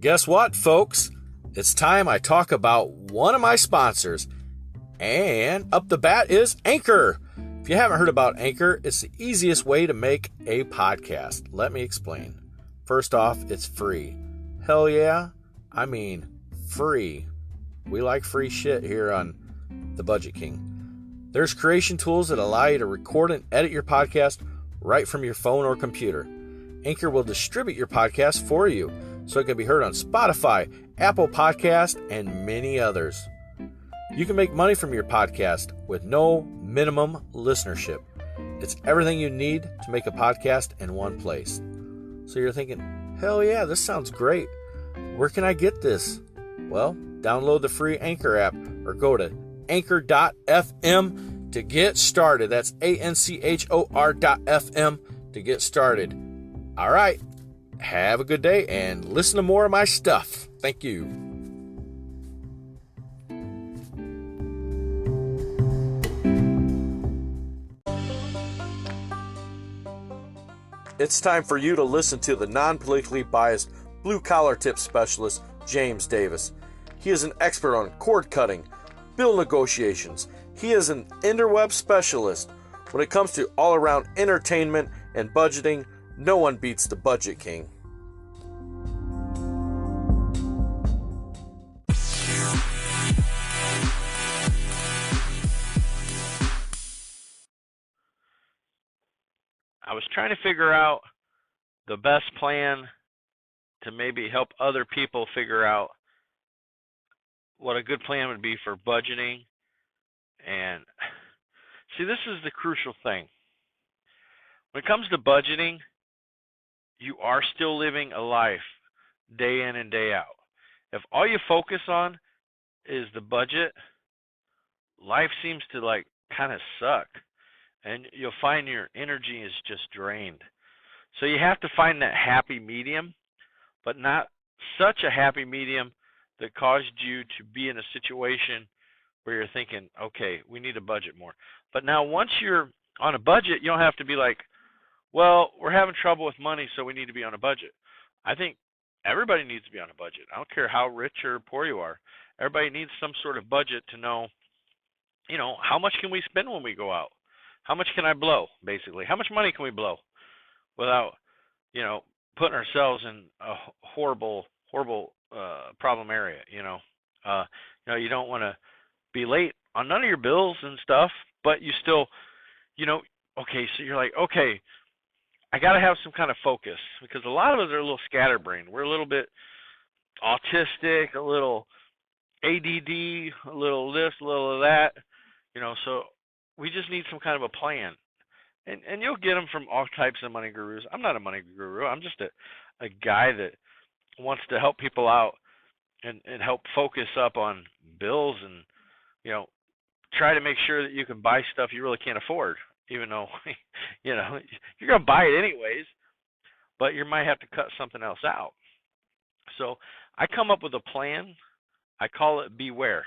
Guess what, folks? It's time I talk about one of my sponsors. And up the bat is Anchor. If you haven't heard about Anchor, it's the easiest way to make a podcast. Let me explain. First off, it's free. Hell yeah, I mean free. We like free shit here on The Budget King. There's creation tools that allow you to record and edit your podcast right from your phone or computer. Anchor will distribute your podcast for you so it can be heard on Spotify, Apple Podcast, and many others. You can make money from your podcast with no minimum listenership. It's everything you need to make a podcast in one place. So you're thinking, hell yeah, this sounds great. Where can I get this? Well, download the free Anchor app or go to anchor.fm to get started. That's ANCHOR.FM to get started. All right, have a good day and listen to more of my stuff. Thank you. It's time for you to listen to the non-politically biased blue-collar tip specialist, James Davis. He is an expert on cord cutting, bill negotiations. He is an interweb specialist. When it comes to all-around entertainment and budgeting, no one beats the Budget King. I was trying to figure out the best plan to maybe help other people figure out what a good plan would be for budgeting. And see, this is the crucial thing. When it comes to budgeting, you are still living a life day in and day out. If all you focus on is the budget, life seems to kind of suck. And you'll find your energy is just drained. So you have to find that happy medium, but not such a happy medium that caused you to be in a situation where you're thinking, okay, we need to budget more. But now once you're on a budget, you don't have to be like, well, we're having trouble with money, so we need to be on a budget. I think everybody needs to be on a budget. I don't care how rich or poor you are. Everybody needs some sort of budget to know, how much can we spend when we go out? How much can I blow, basically? How much money can we blow without, putting ourselves in a horrible problem area, you don't want to be late on none of your bills and stuff, but you still, okay, so you're like, okay, I got to have some kind of focus because a lot of us are a little scatterbrained. We're a little bit autistic, a little ADD, a little this, a little of that, so we just need some kind of a plan. And you'll get them from all types of money gurus. I'm not a money guru. I'm just a guy that wants to help people out and help focus up on bills and, try to make sure that you can buy stuff you really can't afford, even though, you're going to buy it anyways, but you might have to cut something else out. So I come up with a plan. I call it B.E.W.A.R.E.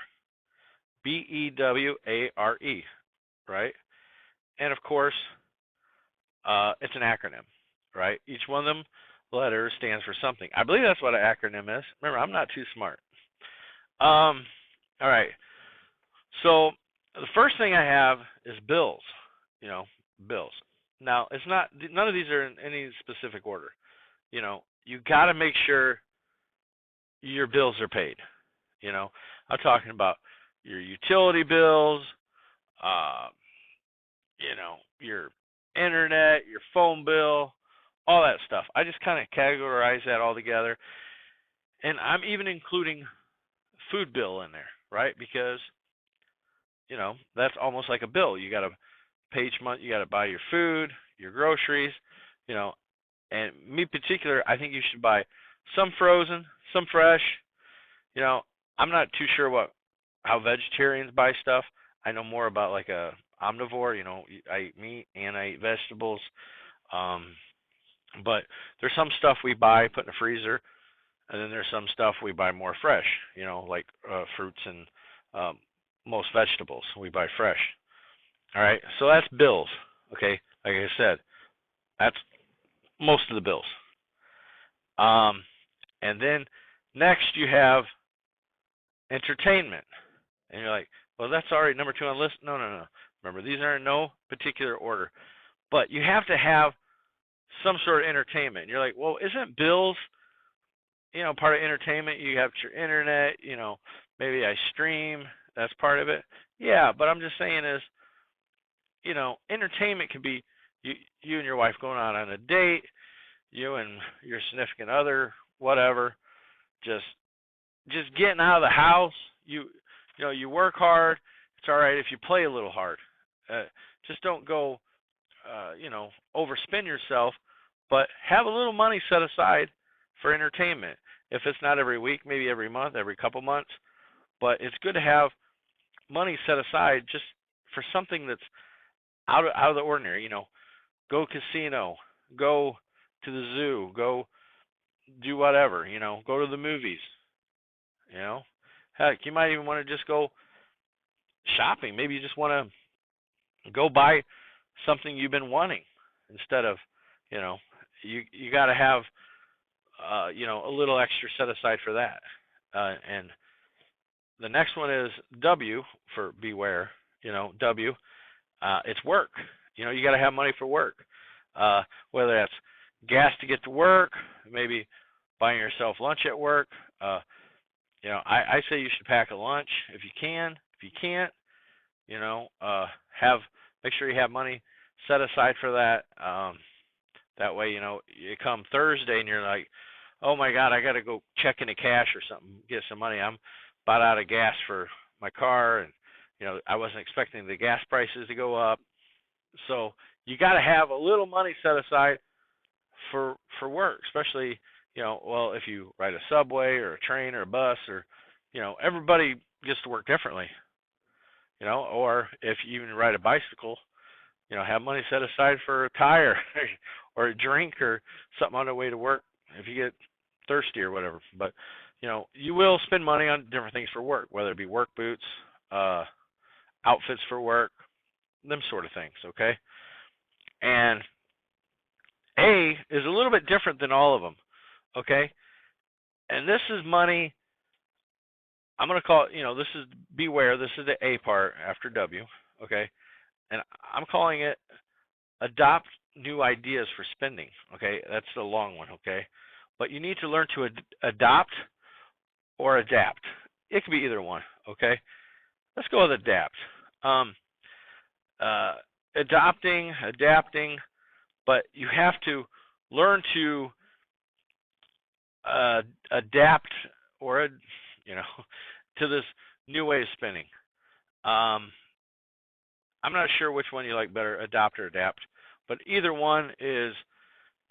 B.E.W.A.R.E. Right? And of course, it's an acronym, right? Each one of them letters stands for something. I believe that's what an acronym is. Remember, I'm not too smart. All right. So the first thing I have is bills. Bills. Now, none of these are in any specific order. You got to make sure your bills are paid. I'm talking about your utility bills, your internet, your phone bill, all that stuff. I just kind of categorize that all together. And I'm even including food bill in there, right? Because, that's almost like a bill. You got to pay each month, you got to buy your food, your groceries, and me particular, I think you should buy some frozen, some fresh. I'm not too sure how vegetarians buy stuff. I know more about like a omnivore, I eat meat and I eat vegetables. But there's some stuff we buy, put in the freezer, and then there's some stuff we buy more fresh, like fruits and most vegetables we buy fresh. All right, so that's bills, okay? Like I said, that's most of the bills. And then Next, you have entertainment. And you're like, well, that's already number 2 on the list. No, no, no. Remember, these are in no particular order. But you have to have some sort of entertainment. And you're like, well, isn't bills, part of entertainment? You have your internet, maybe I stream. That's part of it. Yeah, but I'm just saying is, entertainment can be you and your wife going out on a date, you and your significant other, whatever, just getting out of the house. You work hard. It's all right if you play a little hard. Just don't go, overspend yourself, but have a little money set aside for entertainment. If it's not every week, maybe every month, every couple months, but it's good to have money set aside just for something that's out of the ordinary. Go casino, go to the zoo, go do whatever. Go to the movies. Heck, you might even want to just go shopping. Maybe you just want to go buy something you've been wanting instead of, you got to have, a little extra set aside for that. And the next one is W for beware. W. It's work. You got to have money for work. Whether that's gas to get to work, make buying yourself lunch at work. I say you should pack a lunch if you can. If you can't, make sure you have money set aside for that. That way, you come Thursday and you're like, oh my God, I got to go check into cash or something, get some money. I'm about out of gas for my car, and I wasn't expecting the gas prices to go up. So you got to have a little money set aside for work, especially if you ride a subway or a train or a bus, or everybody gets to work differently. Or if you even ride a bicycle, have money set aside for a tire or a drink or something on the way to work if you get thirsty or whatever. But you will spend money on different things for work, whether it be work boots, outfits for work, them sort of things. Okay, and A is a little bit different than all of them. Okay, and this is money. I'm going to call it, this is beware. This is the A part after W. Okay, and I'm calling it adopt new ideas for spending. Okay, that's the long one. Okay, but you need to learn to adopt or adapt. It could be either one. Okay, let's go with adapt. Adapting, but you have to learn to adapt or to this new way of spending. I'm not sure which one you like better, adopt or adapt, but either one is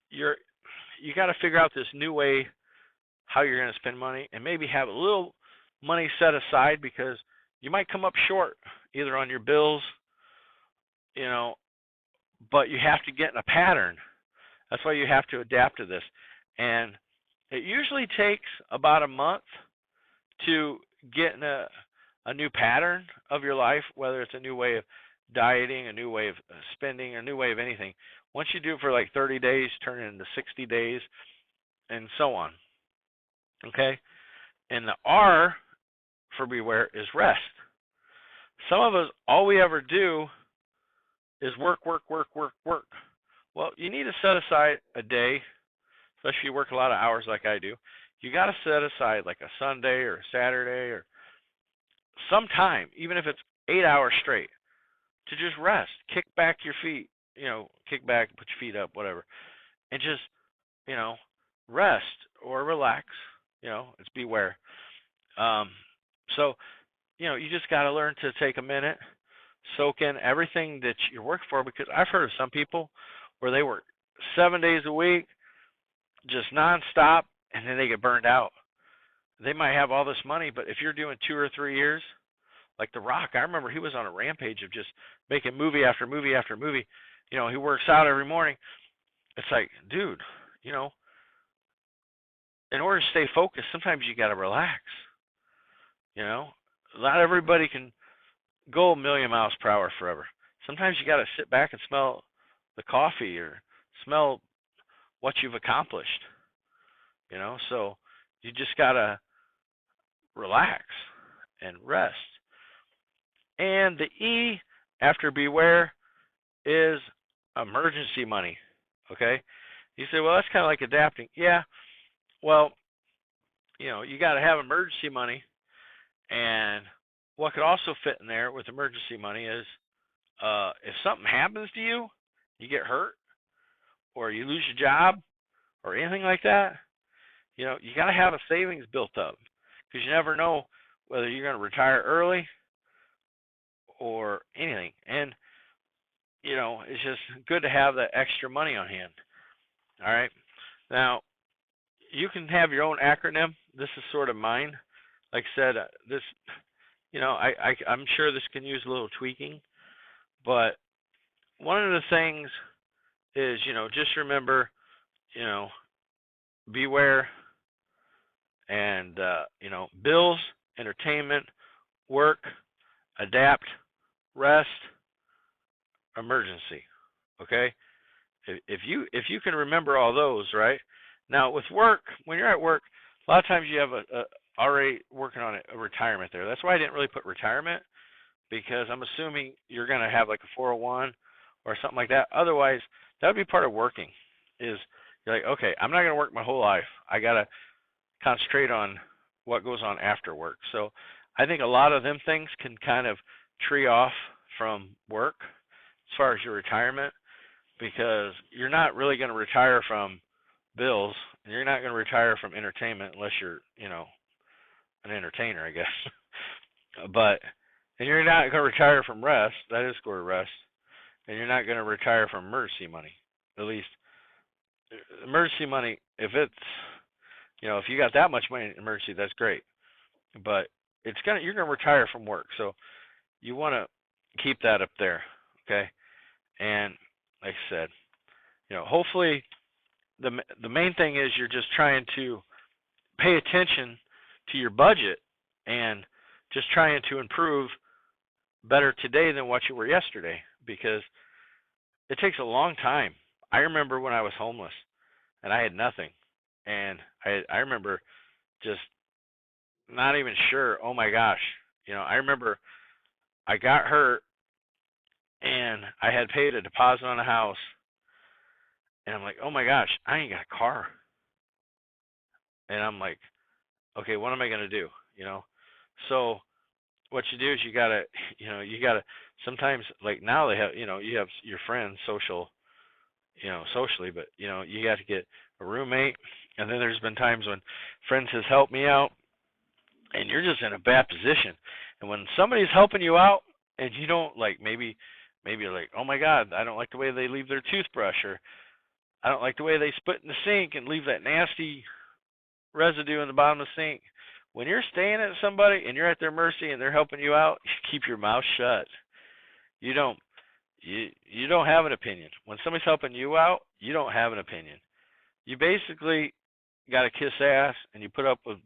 you got to figure out this new way how you're going to spend money, and maybe have a little money set aside because you might come up short either on your bills, but you have to get in a pattern. That's why you have to adapt to this. And it usually takes about a month to get in a new pattern of your life, whether it's a new way of dieting, a new way of spending, a new way of anything. Once you do it for like 30 days, turn it into 60 days, and so on. Okay? And the R for beware is rest. Some of us, all we ever do is work. Well, you need to set aside a day, especially if you work a lot of hours like I do. You got to set aside like a Sunday or a Saturday or some time, even if it's 8 hours straight, to just rest, kick back your feet, kick back, put your feet up, whatever, and just, rest or relax. It's beware. So, you just got to learn to take a minute, soak in everything that you're working for, because I've heard of some people where they work 7 days a week, just nonstop, and then they get burned out. They might have all this money, but if you're doing 2 or 3 years, like The Rock, I remember he was on a rampage of just making movie after movie after movie. He works out every morning. It's like, dude, in order to stay focused, sometimes you got to relax. Not everybody can go a million miles per hour forever. Sometimes you got to sit back and smell the coffee or smell what you've accomplished. So You just got to relax and rest. And the E after beware is emergency money. Okay? You say, well, that's kind of like adapting. Yeah, well, you got to have emergency money. And what could also fit in there with emergency money is if something happens to you, you get hurt, or you lose your job, or anything like that, you got to have a savings built up because you never know whether you're going to retire early or anything. And, it's just good to have that extra money on hand. All right. Now, you can have your own acronym. This is sort of mine. Like I said, this, I'm sure this can use a little tweaking, but one of the things is, just remember, beware and, bills, entertainment, work, adapt, rest, emergency. Okay? If you can remember all those, right? Now with work, when you're at work, a lot of times you have a already working on a retirement there. That's why I didn't really put retirement, because I'm assuming you're going to have like a 401 or something like that. Otherwise, that would be part of working. Is you're like, okay, I'm not going to work my whole life. I got to concentrate on what goes on after work. So I think a lot of them things can kind of tree off from work as far as your retirement, because you're not really going to retire from bills, and you're not going to retire from entertainment unless you're, an entertainer, I guess. And you're not going to retire from rest. That is score rest. And you're not going to retire from emergency money. At least emergency money, if it's, if you got that much money in emergency, that's great. But you're going to retire from work. So you want to keep that up there, okay? And like I said, hopefully the main thing is you're just trying to pay attention to your budget and just trying to improve better today than what you were yesterday, because it takes a long time. I remember when I was homeless and I had nothing, and I remember just not even sure. Oh my gosh, I remember I got hurt and I had paid a deposit on a house, and I'm like, oh my gosh, I ain't got a car. And I'm like, okay, what am I gonna do? So what you do is you gotta sometimes, like now they have, you have your friends socially, but you got to get a roommate. And then there's been times when friends has helped me out, and you're just in a bad position. And when somebody's helping you out and you don't, like, maybe you're like, oh my God, I don't like the way they leave their toothbrush, or I don't like the way they spit in the sink and leave that nasty residue in the bottom of the sink. When you're staying at somebody and you're at their mercy and they're helping you out, you keep your mouth shut. You don't have an opinion. When somebody's helping you out, you don't have an opinion. You basically got to kiss ass and you put up with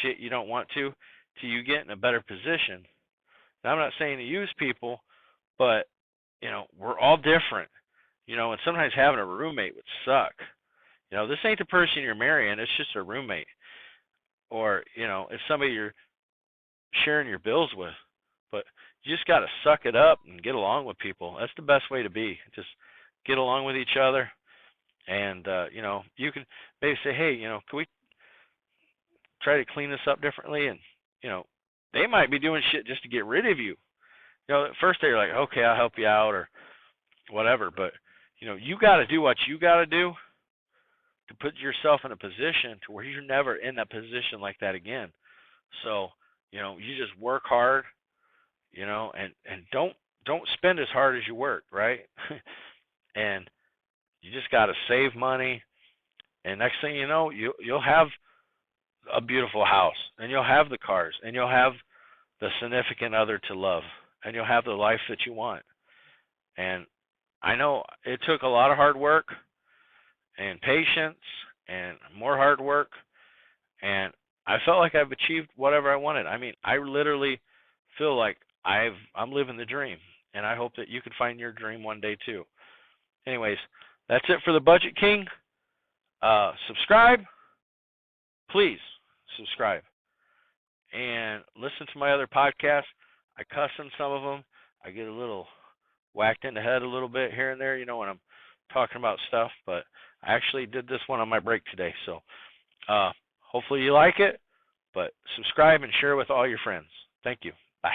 shit you don't want to till you get in a better position. Now, I'm not saying to use people, but we're all different. And sometimes having a roommate would suck. This ain't the person you're marrying, it's just a roommate. Or, it's somebody you're sharing your bills with. But you just got to suck it up and get along with people. That's the best way to be. Just get along with each other. And, you can maybe say, hey, can we try to clean this up differently? And, they might be doing shit just to get rid of you. At first they're like, okay, I'll help you out or whatever. But, you got to do what you got to do to put yourself in a position to where you're never in that position like that again. So, you just work hard, and don't spend as hard as you work, right? And you just got to save money, and next thing you know, you'll have a beautiful house, and you'll have the cars, and you'll have the significant other to love, and you'll have the life that you want. And I know it took a lot of hard work and patience and more hard work, and I felt like I've achieved whatever I wanted. I mean, I literally feel like I'm living the dream, and I hope that you can find your dream one day too. Anyways, that's it for the Budget King. Subscribe, please. subscribe. And listen to my other podcasts. I cuss in some of them. I get a little whacked in the head a little bit here and there, when I'm talking about stuff. But I actually did this one on my break today. So hopefully you like it. But subscribe and share with all your friends. Thank you. Bye.